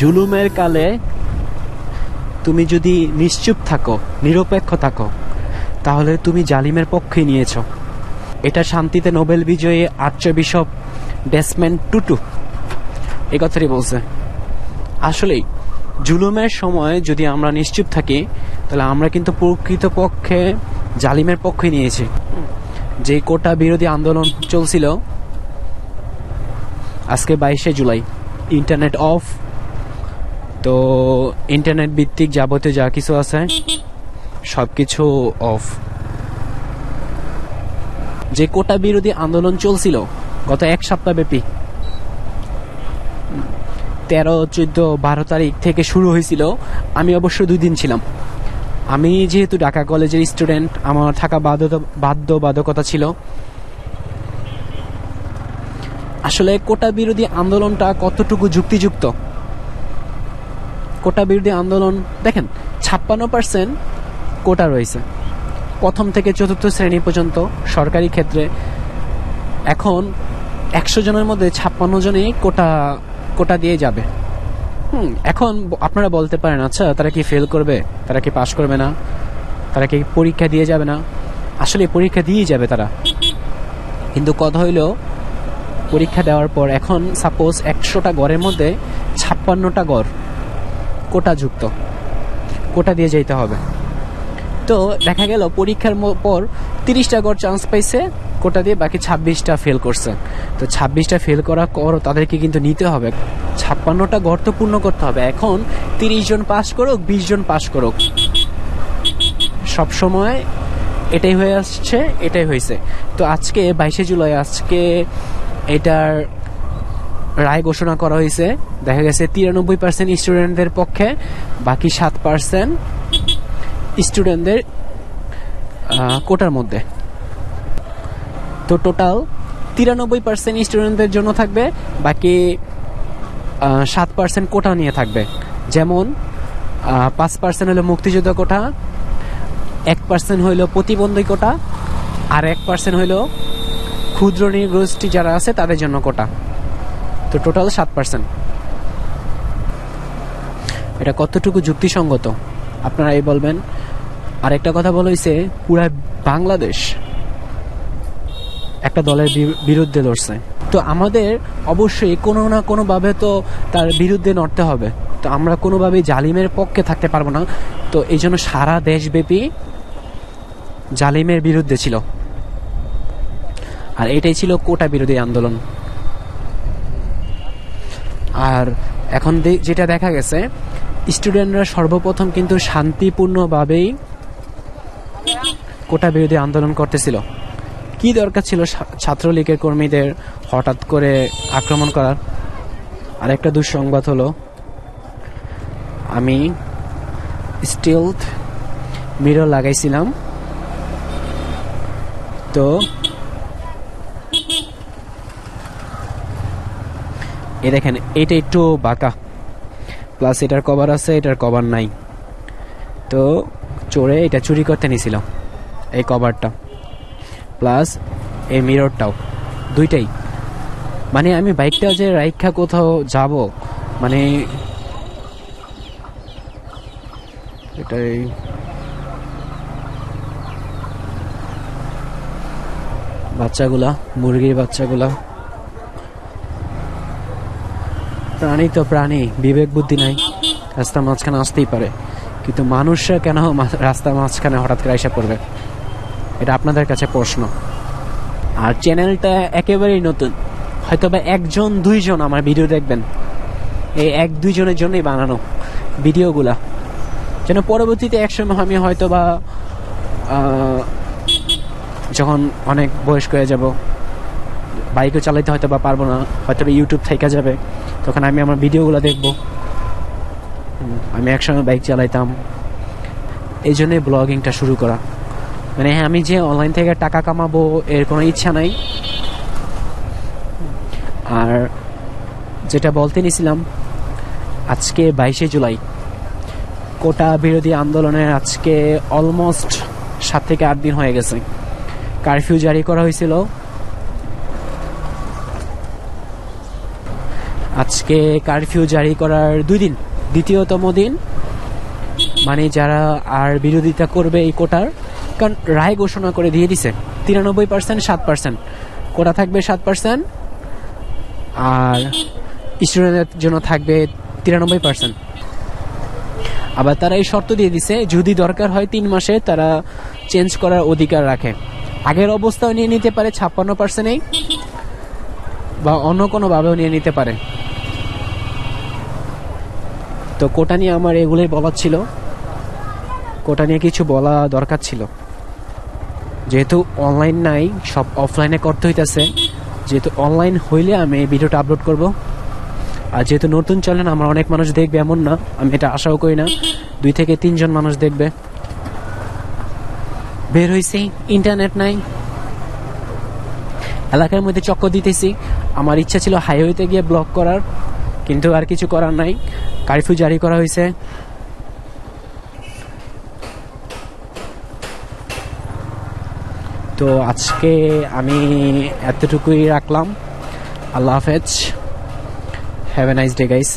জুলুমের কালে তুমি যদি নিশ্চুপ থাকো, নিরপেক্ষ থাকো, তাহলে তুমি জালিমের পক্ষে নিয়েছো। এটা শান্তিতে নোবেল বিজয়ী আর্চবিশপ ডেসমন্ড টুটু এই কথাটি বলছে। আসলেই জুলুমের সময় যদি আমরা নিশ্চুপ থাকি, তাহলে আমরা কিন্তু প্রকৃতপক্ষে জালিমের পক্ষে নিয়েছি। যে কোটা বিরোধী আন্দোলন চলছিল, আজকে 22শে জুলাই, ইন্টারনেট অফ, তো ইন্টারনেট ভিত্তিক যাবতীয় যা কিছু আছে সবকিছু অফ। যে কোটা বিরোধী আন্দোলন চলছিল গত এক সপ্তাহ ব্যাপী, 13, 14, 12 তারিখ থেকে শুরু হয়েছিল। আমি অবশ্য 2 দিন ছিলাম। আমি যেহেতু ঢাকা কলেজের স্টুডেন্ট, আমার থাকা বাধ্যবাধকতা ছিল। আসলে কোটা বিরোধী আন্দোলনটা কতটুকু যুক্তিযুক্ত? কোটা বিরোধী আন্দোলন দেখেন, 56% কোটা রয়েছে প্রথম থেকে 4র্থ শ্রেণী পর্যন্ত সরকারি ক্ষেত্রে। এখন 100 জনের মধ্যে 56 জনই কোটা দিয়ে যাবে। এখন আপনারা বলতে পারেন, আচ্ছা তারা কি ফেল করবে, তারা কি পাশ করবে না, তারা কি পরীক্ষা দিয়ে যাবে না? আসলে পরীক্ষা দিয়ে যাবে তারা, কিন্তু কথা হইল পরীক্ষা দেওয়ার পর এখন সাপোজ 100টা ঘরের মধ্যে 56টা ঘর কোটাযুক্ত, কোটা দিয়ে যেতে হবে। তো দেখা গেল পরীক্ষার পর 30টা ঘর চান্স পাইছে কোটা দিয়ে, বাকি 26টা ফেল করছে। তো 26টা ফেল করার পর তাদেরকে কিন্তু নিতে হবে, 56টা ঘর তো পূর্ণ করতে হবে। এখন 30 জন পাস করুক, 20 জন পাস করুক, সবসময় এটাই হয়ে আসছে, এটাই হয়েছে। তো আজকে 22শে জুলাই, আজকে এটার রায় ঘোষণা করা হয়েছে। দেখা গেছে 93% স্টুডেন্টদের পক্ষে, বাকি 7% স্টুডেন্টদের কোটার মধ্যে। তো টোটাল 93% স্টুডেন্টদের জন্য থাকবে, বাকি 7% কোটা নিয়ে থাকবে। যেমন 5% হলো মুক্তিযোদ্ধা কোটা, 1% হইল প্রতিবন্ধী কোটা, আর 1% হইল ক্ষুদ্র নৃগোষ্ঠী যারা আছে তাদের জন্য কোটা। তো টোটাল 7%। এটা কতটুকু যুক্তিসঙ্গত আপনারা এই বলবেন। আর একটা কথা বলা হয়েছে, পুরা বাংলাদেশ একটা দলের বিরুদ্ধে লড়ছে। তো আমাদের অবশ্যই কোনো না কোনো ভাবে তো তার বিরুদ্ধে লড়তে হবে। তো আমরা কোনোভাবেই জালিমের পক্ষে থাকতে পারবো না। তো এই জন্য সারা দেশব্যাপী জালিমের বিরুদ্ধে ছিল, আর এটাই ছিল কোটা বিরোধী আন্দোলন। আর এখন যেটা দেখা গেছে, স্টুডেন্টরা সর্বপ্রথম কিন্তু শান্তিপূর্ণভাবেই কোটা বিরোধী আন্দোলন করতেছিল। কি দরকার ছিল ছাত্রলীগের কর্মীদের হঠাৎ করে আক্রমণ করার? আরেকটা দুঃসংবাদ হলো, আমি স্টিলথ মিরর লাগাইছিলাম, তো এই দেখেন এটা একটু বাঁকা, প্লাস এটার কভার আছে, এটার কভার নাই। তো চোরে এটা চুরি করতে নিছিল, এই কভারটা প্লাস এই মিররটাও, দুইটাই। মানে আমি বাইকটা যে রাইখা কোথাও যাব, মানে এটাই বাচ্চাগুলা, মুরগির বাচ্চাগুলা, প্রাণী তো প্রাণী, বিবেক বুদ্ধি নাই, রাস্তার মাঝখানে আসতেই পারে, কিন্তু মানুষরা কেন রাস্তার মাঝখানে হঠাৎ করে এসে পড়বে? এটা আপনাদের কাছে প্রশ্ন। আর চ্যানেলটা একেবারেই নতুন, হয়তো বা 1-2 জন আমার ভিডিও দেখবেন। এই 1-2 জনের জন্যই বানানো ভিডিওগুলা, যেন পরবর্তীতে একসময় আমি হয়তো বা যখন অনেক বয়স্ক হয়ে যাব, বাইকও চালাইতে হয়তো বা পারবো না, হয়তো বা ইউটিউব থেকে যাবে, তখন আমি আমার ভিডিওগুলো দেখব। আমি একসময় বাইক চালাইতাম, এই জন্যই ব্লগিংটা শুরু করা। মানে আমি যে অনলাইন থেকে টাকা কামাবো এর কোনো ইচ্ছা নাই। আর যেটা বলতে নিছিলাম, আজকে 22শে জুলাই, কোটা বিরোধী আন্দোলনের আজকে অলমোস্ট 7 থেকে 8 দিন হয়ে গেছে। কারফিউ জারি করা হয়েছিল, আজকে কারফিউ জারি করার 2 দিন, দ্বিতীয়তম দিন। মানে যারা আর বিরোধিতা করবে এই কোটার, কারণ রায় ঘোষণা করে দিয়ে দিছে 93% 7%, কোটা থাকবে 7%, আর স্টুডেন্টদের জন্য থাকবে 93%। আবার তারা এই শর্ত দিয়ে দিছে যদি দরকার হয় 3 মাসে তারা চেঞ্জ করার অধিকার রাখে। আগের অবস্থাও নিয়ে নিতে পারে 56%, বা অন্য কোনো ভাবেও নিয়ে নিতে পারে। তো কোটা নিয়ে আমার এগুলোই বলার ছিল, কোটা নিয়ে কিছু বলা দরকার ছিল। যেহেতু অনলাইন নাই, সব অফলাইনে করতে হইতেছে। যেহেতু অনলাইন হইলে আমি এই ভিডিওটা আপলোড করব। আর যেহেতু নতুন চ্যানেল, আমার অনেক মানুষ দেখবে এমন না, আমি এটা আশাও করি না। 2 থেকে 3 জন মানুষ দেখবে। বের হয়েছি, ইন্টারনেট নাই, এলাকার মধ্যে চক্কর দিতেছি। আমার ইচ্ছা ছিল হাইওয়েতে গিয়ে ব্লক করার, কিন্তু আর কিছু করার নাই, কারফিউ জারি করা হয়েছে। তো আজকে আমি এতটুকুই রাখলাম। আল্লাহ হাফেজ, have a nice day guys.